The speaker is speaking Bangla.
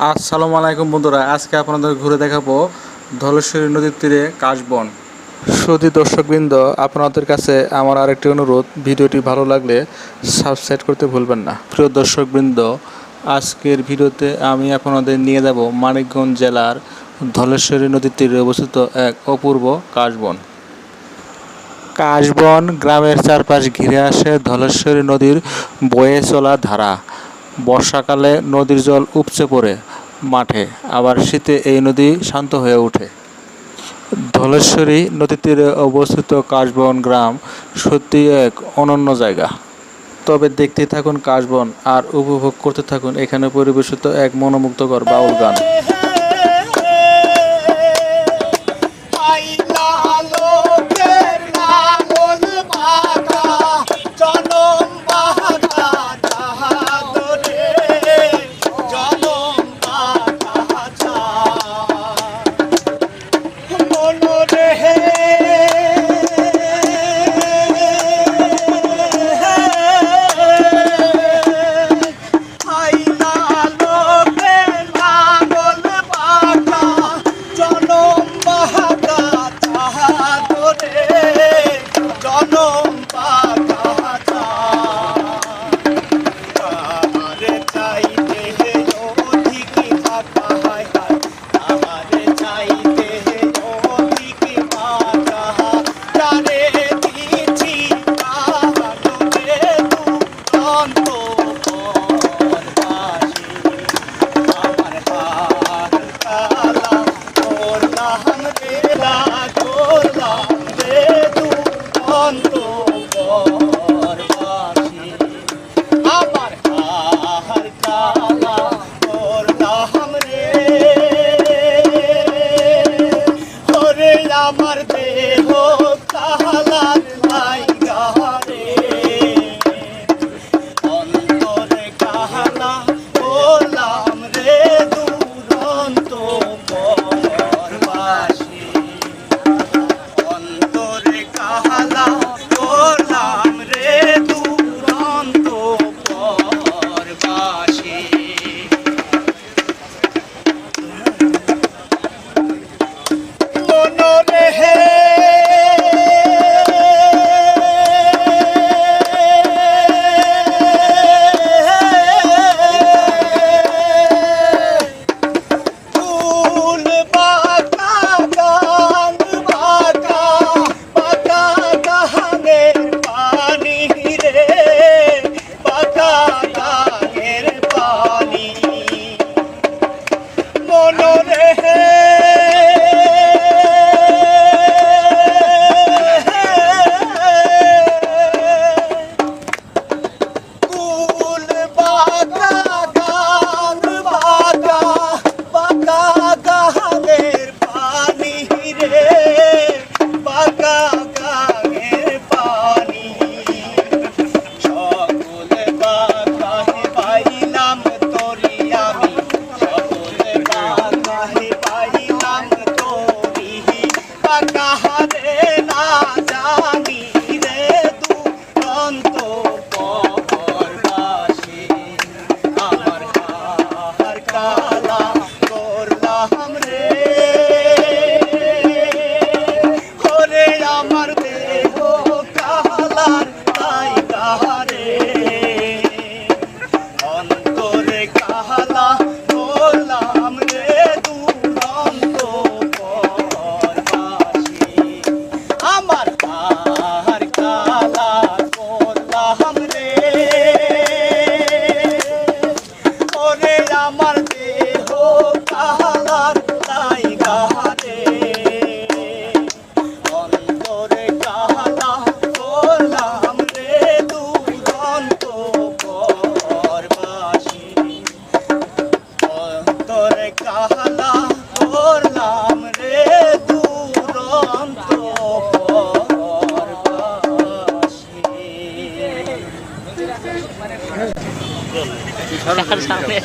আসসালামু আলাইকুম বন্ধুরা, আজকে আপনাদের ঘুরে দেখাবো ধলেশ্বরী নদীর তীরে কাশবন। সুধী দর্শকবৃন্দ, আপনাদের কাছে আমার আরেকটি অনুরোধ, ভিডিওটি ভালো লাগলে সাবস্ক্রাইব করতে ভুলবেন না। প্রিয় দর্শকবৃন্দ, আজকের ভিডিওতে আমি আপনাদের নিয়ে যাব মানিকগঞ্জ জেলার ধলেশ্বরী নদীর তীরে অবস্থিত এক অপূর্ব কাশবন। কাশবন গ্রামের চারপাশ ঘিরে আসে ধলেশ্বরী নদীর বয়ে চলা ধারা। বর্ষাকালে নদীর জল উপচে পড়ে মাঠে, আবার শীতে এই নদী শান্ত হয়ে ওঠে। ধলেশ্বরী নদীর তীরে অবস্থিত কাশবন গ্রাম সত্যি এক অনন্য জায়গা। তবে দেখতে থাকুন কাশবন আর উপভোগ করতে থাকুন এখানে পরিবেশিত এক মনোমুগ্ধকর বাউল গান। আমার দেহ কাহালার লাইগা রে, অন্তরে কাহালা বললাম রে দুরন্ত পরবাসী, অন্তরে কাহালা বললাম রে দুরন্ত পরবাসী। সামনে